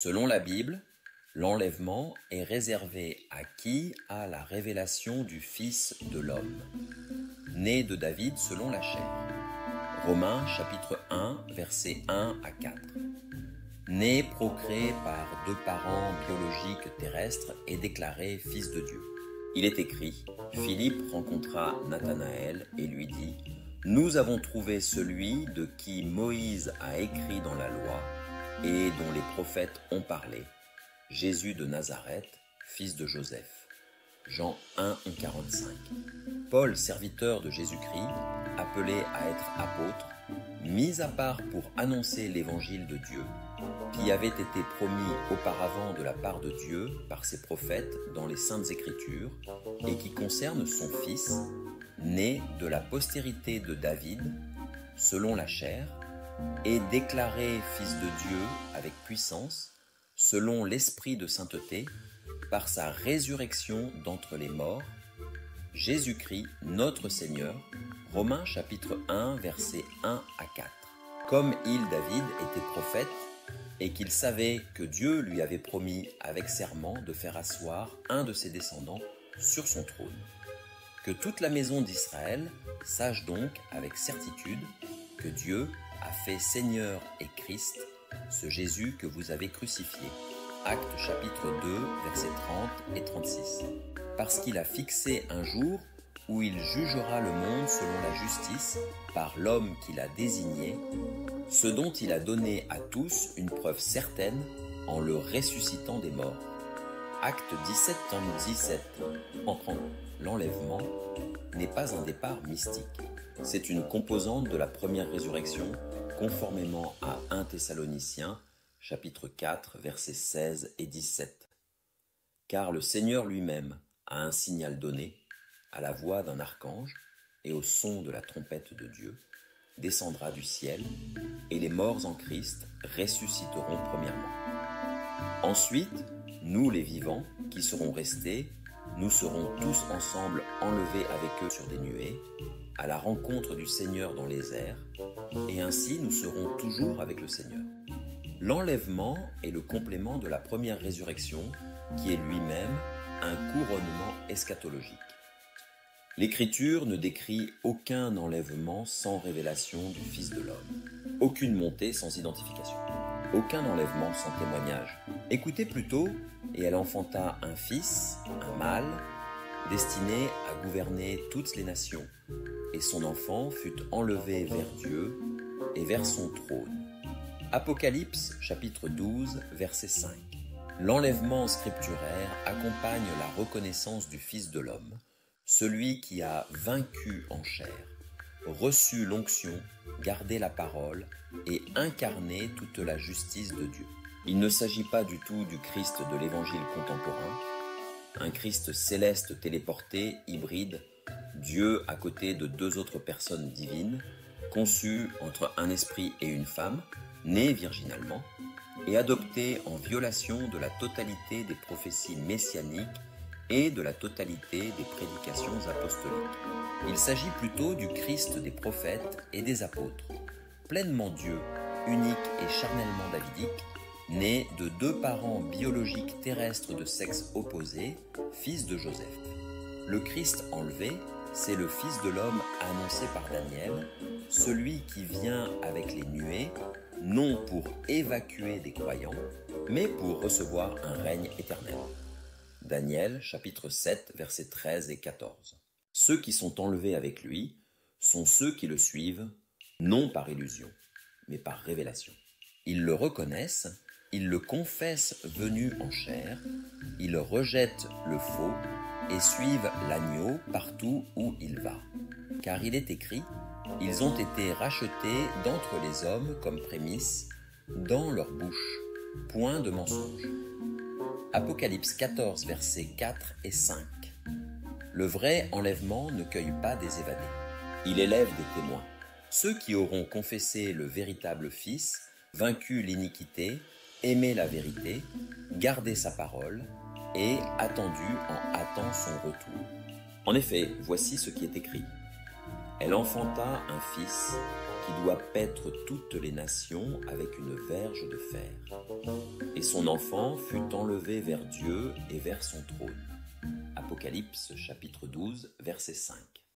Selon la Bible, l'enlèvement est réservé à qui a la révélation du Fils de l'homme, né de David selon la chair. Romains chapitre 1, versets 1 à 4. Né procréé par deux parents biologiques terrestres et déclaré Fils de Dieu. Il est écrit, Philippe rencontra Nathanaël et lui dit, « Nous avons trouvé celui de qui Moïse a écrit dans la loi et dont les prophètes ont parlé, Jésus de Nazareth, fils de Joseph. » Jean 1, 45. Paul, serviteur de Jésus-Christ, appelé à être apôtre, mis à part pour annoncer l'évangile de Dieu, qui avait été promis auparavant de la part de Dieu par ses prophètes dans les Saintes Écritures, et qui concerne son Fils, né de la postérité de David, selon la chair, et déclaré Fils de Dieu avec puissance, selon l'Esprit de sainteté, par sa résurrection d'entre les morts, Jésus-Christ, notre Seigneur, Romains chapitre 1, versets 1 à 4. Comme il, David, était prophète, et qu'il savait que Dieu lui avait promis avec serment de faire asseoir un de ses descendants sur son trône. Que toute la maison d'Israël sache donc avec certitude que Dieu a fait Seigneur et Christ, ce Jésus que vous avez crucifié. Actes chapitre 2, versets 30 et 36. Parce qu'il a fixé un jour où il jugera le monde selon la justice par l'homme qu'il a désigné, ce dont il a donné à tous une preuve certaine en le ressuscitant des morts. Acte 17, 17. L'enlèvement n'est pas un départ mystique. C'est une composante de la première résurrection, conformément à 1 Thessaloniciens, chapitre 4, versets 16 et 17. Car le Seigneur lui-même a un signal donné, à la voix d'un archange et au son de la trompette de Dieu, descendra du ciel, et les morts en Christ ressusciteront premièrement. Ensuite, nous les vivants, qui serons restés, nous serons tous ensemble enlevés avec eux sur des nuées, à la rencontre du Seigneur dans les airs, et ainsi nous serons toujours avec le Seigneur. L'enlèvement est le complément de la première résurrection, qui est lui-même un couronnement eschatologique. L'Écriture ne décrit aucun enlèvement sans révélation du Fils de l'homme, aucune montée sans identification, aucun enlèvement sans témoignage. Écoutez plutôt, et elle enfanta un fils, un mâle, destiné à gouverner toutes les nations, et son enfant fut enlevé vers Dieu et vers son trône. Apocalypse chapitre 12, verset 5. L'enlèvement scripturaire accompagne la reconnaissance du Fils de l'homme, celui qui a vaincu en chair, reçu l'onction, gardé la parole et incarné toute la justice de Dieu. Il ne s'agit pas du tout du Christ de l'Évangile contemporain, un Christ céleste téléporté, hybride, Dieu à côté de deux autres personnes divines, conçu entre un esprit et une femme, né virginalement, et adopté en violation de la totalité des prophéties messianiques et de la totalité des prédications apostoliques. Il s'agit plutôt du Christ des prophètes et des apôtres, pleinement Dieu, unique et charnellement davidique, né de deux parents biologiques terrestres de sexe opposé, fils de Joseph. Le Christ enlevé, c'est le Fils de l'homme annoncé par Daniel, celui qui vient avec les nuées, non pour évacuer des croyants, mais pour recevoir un règne éternel. Daniel, chapitre 7, versets 13 et 14. Ceux qui sont enlevés avec lui sont ceux qui le suivent, non par illusion, mais par révélation. Ils le reconnaissent, ils le confessent venu en chair, ils rejettent le faux et suivent l'agneau partout où il va. Car il est écrit, ils ont été rachetés d'entre les hommes comme prémices, dans leur bouche, point de mensonge. Apocalypse 14, versets 4 et 5. Le vrai enlèvement ne cueille pas des évadés. Il élève des témoins. Ceux qui auront confessé le véritable Fils, vaincu l'iniquité, aimé la vérité, gardé sa parole et attendu en hâtant son retour. En effet, voici ce qui est écrit. Elle enfanta un fils qui doit paître toutes les nations avec une verge de fer. Et son enfant fut enlevé vers Dieu et vers son trône. Apocalypse chapitre 12, verset 5.